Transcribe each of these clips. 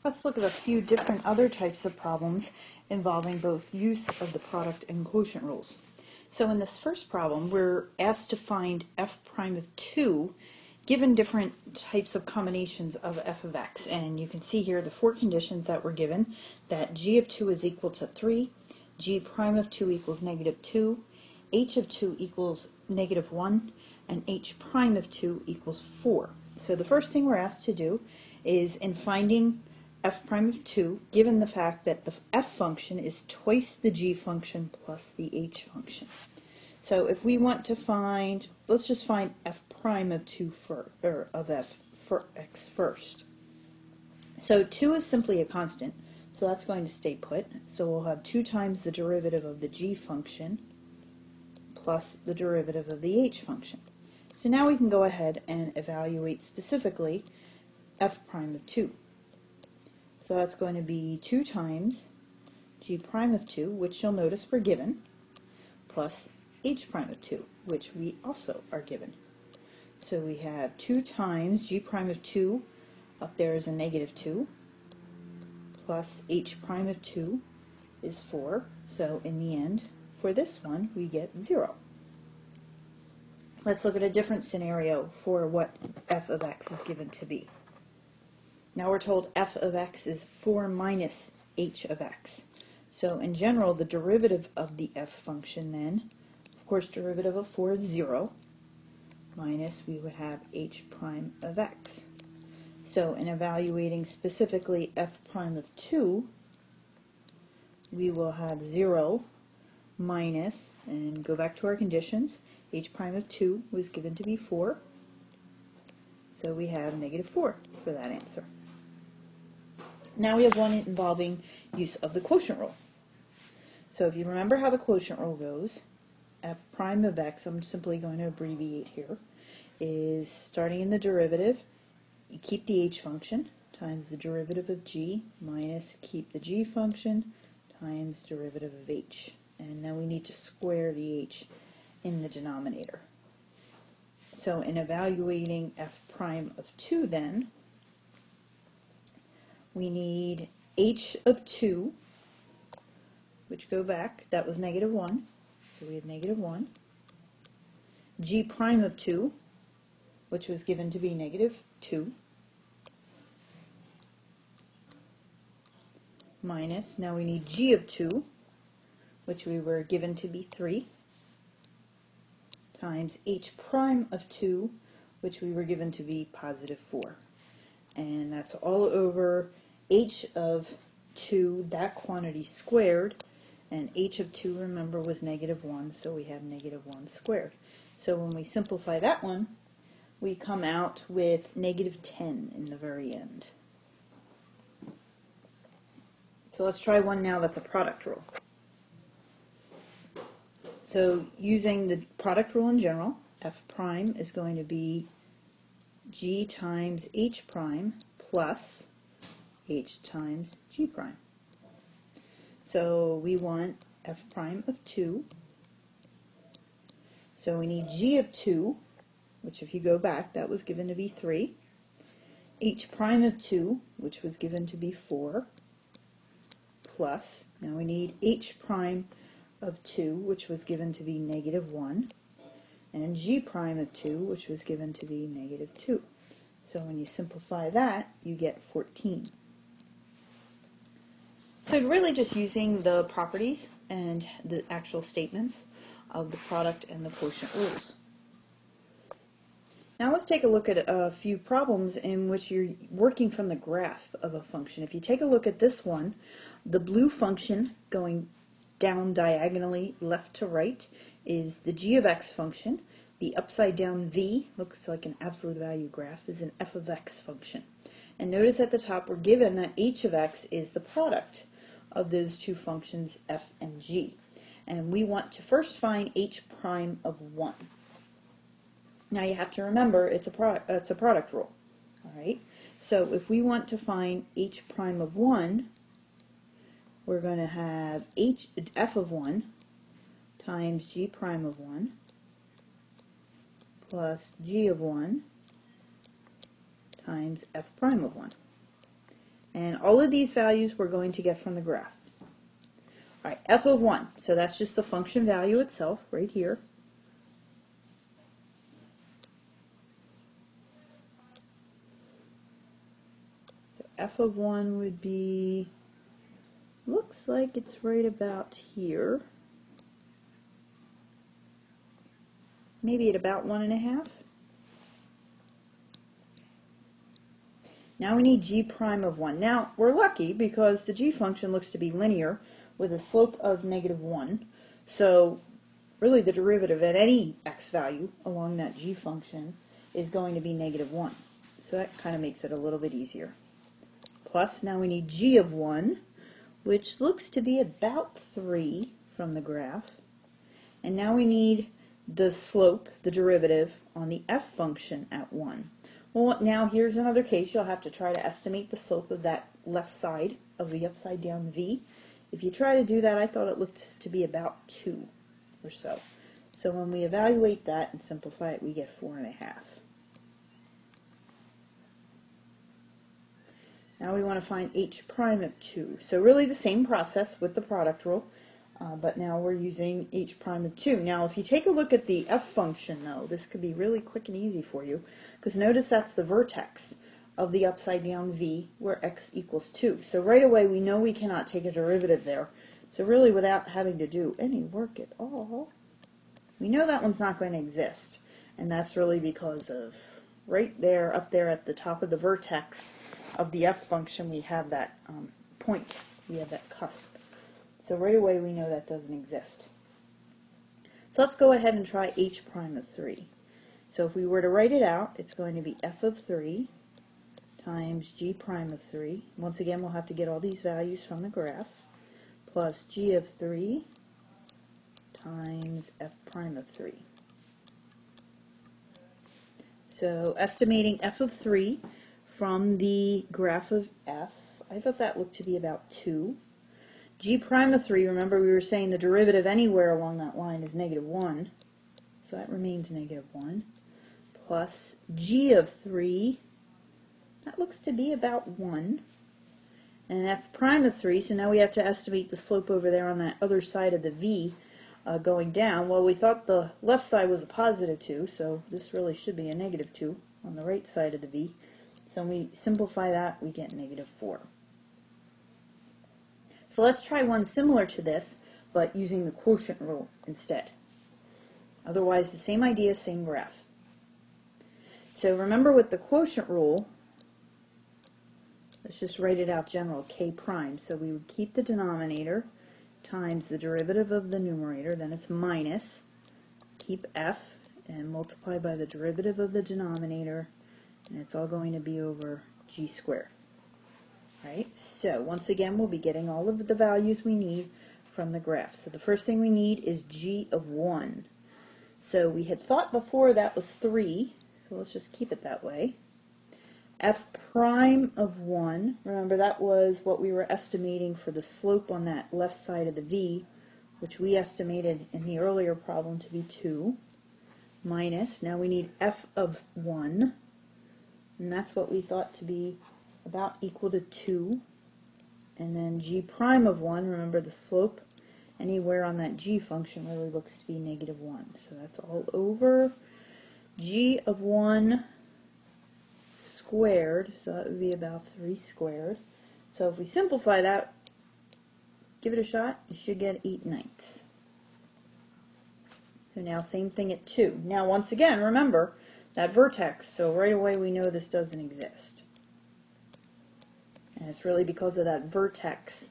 Let's look at a few different other types of problems involving both use of the product and quotient rules. So in this first problem, we're asked to find f prime of 2 given different types of combinations of f of x. And you can see here the four conditions that were given, that g of 2 is equal to 3, g prime of 2 equals negative 2, h of 2 equals negative 1, and h prime of 2 equals 4. So the first thing we're asked to do is, in finding f prime of 2, given the fact that the f function is twice the g function plus the h function. So if we want to find, let's just find f prime of 2 of f for x first. So 2 is simply a constant, so that's going to stay put. So we'll have 2 times the derivative of the g function plus the derivative of the h function. So now we can go ahead and evaluate specifically f prime of 2. So that's going to be 2 times g prime of 2, which you'll notice we're given, plus h prime of 2, which we also are given. So we have 2 times g prime of 2, up there is a negative 2, plus h prime of 2 is 4. So in the end, for this one, we get 0. Let's look at a different scenario for what f of x is given to be. Now we're told f of x is 4 minus h of x. So in general, the derivative of the f function then, of course, derivative of 4 is 0, minus we would have h prime of x. So in evaluating specifically f prime of 2, we will have 0 minus, and go back to our conditions, h prime of 2 was given to be 4, so we have negative 4 for that answer. Now we have one involving use of the quotient rule. So if you remember how the quotient rule goes, f prime of x, I'm simply going to abbreviate here, is starting in the derivative, you keep the h function, times the derivative of g, minus keep the g function, times derivative of h. And then we need to square the h in the denominator. So in evaluating f prime of 2 then, we need h of 2, which go back, that was negative 1, so we have negative 1, g prime of 2, which was given to be negative 2, minus, now we need g of 2, which we were given to be 3, times h prime of 2, which we were given to be positive 4. And that's all over h of 2, that quantity squared, and h of 2, remember, was negative 1, so we have negative 1 squared. So when we simplify that one, we come out with negative 10 in the very end. So let's try one now that's a product rule. So using the product rule in general, f prime is going to be g times h prime plus h times g prime. So we want f prime of 2. So we need g of 2, which if you go back, that was given to be 3. H prime of 2, which was given to be 4. Plus, now we need h prime of 2, which was given to be negative 1. And g prime of 2, which was given to be negative 2. So when you simplify that, you get 14. So really just using the properties and the actual statements of the product and the quotient rules. Now let's take a look at a few problems in which you're working from the graph of a function. If you take a look at this one, the blue function going down diagonally left to right is the g of x function. The upside down v, looks like an absolute value graph, is an f of x function. And notice at the top we're given that h of x is the product of those two functions f and g. And we want to first find h prime of 1. Now you have to remember it's a product rule. Alright? So if we want to find h prime of 1, we're going to have f of 1 times g prime of 1 plus g of 1 times f prime of 1. And all of these values we're going to get from the graph. All right, f of 1, so that's just the function value itself right here. So f of 1 would be, looks like it's right about here. Maybe at about 1.5. Now we need g prime of 1. Now we're lucky because the g function looks to be linear with a slope of -1. So really the derivative at any x value along that g function is going to be -1. So that kind of makes it a little bit easier. Plus now we need g of 1, which looks to be about 3 from the graph. And now we need the slope, the derivative, on the f function at 1. Well, now here's another case. You'll have to try to estimate the slope of that left side of the upside down v. If you try to do that, I thought it looked to be about 2 or so. So when we evaluate that and simplify it, we get 4.5. Now we want to find h prime of 2. So really the same process with the product rule, but now we're using h prime of 2. Now if you take a look at the f function though, this could be really quick and easy for you, because notice that's the vertex of the upside down v where x equals 2. So right away we know we cannot take a derivative there. So really without having to do any work at all, we know that one's not going to exist. And that's really because of right there, up there at the top of the vertex of the f function, we have that point, we have that cusp. So right away we know that doesn't exist. So let's go ahead and try h prime of 3. So if we were to write it out, it's going to be f of 3 times g prime of 3. Once again, we'll have to get all these values from the graph, plus g of 3 times f prime of 3. So estimating f of 3 from the graph of f, I thought that looked to be about 2. G prime of 3, remember we were saying the derivative anywhere along that line is -1, so that remains -1, plus g of 3, that looks to be about 1, and f prime of 3, so now we have to estimate the slope over there on that other side of the v going down. Well, we thought the left side was a +2, so this really should be a -2 on the right side of the v. So when we simplify that, we get -4. So let's try one similar to this, but using the quotient rule instead. Otherwise, the same idea, same graph. So remember with the quotient rule, let's just write it out general, k prime. So we would keep the denominator times the derivative of the numerator, then it's minus, keep f, and multiply by the derivative of the denominator, and it's all going to be over g squared. Right? So once again, we'll be getting all of the values we need from the graph. So the first thing we need is g of 1. So we had thought before that was 3, so let's just keep it that way. F prime of 1, remember that was what we were estimating for the slope on that left side of the v, which we estimated in the earlier problem to be 2, minus, now we need f of 1, and that's what we thought to be about equal to 2, and then g prime of 1, remember the slope anywhere on that g function really looks to be -1, so that's all over g of 1 squared, so that would be about 3 squared. So if we simplify that, give it a shot, you should get 8/9. So now same thing at 2. Now once again, remember that vertex, so right away we know this doesn't exist. And it's really because of that vertex.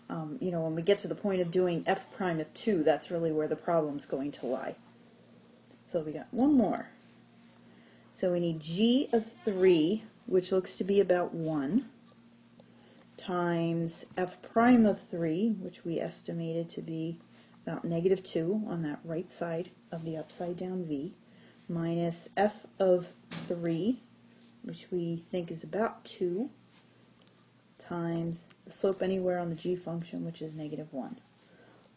When we get to the point of doing f prime of 2, that's really where the problem's going to lie. So we got one more. So we need g of 3, which looks to be about 1, times f prime of 3, which we estimated to be about -2 on that right side of the upside down v, minus f of 3, which we think is about 2, times the slope anywhere on the g function, which is -1,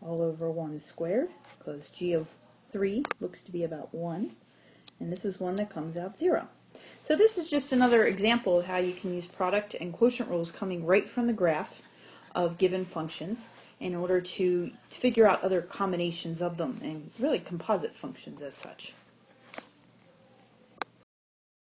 all over 1 squared, because g of 3 looks to be about 1, and this is one that comes out 0. So this is just another example of how you can use product and quotient rules coming right from the graph of given functions in order to figure out other combinations of them, and really composite functions as such.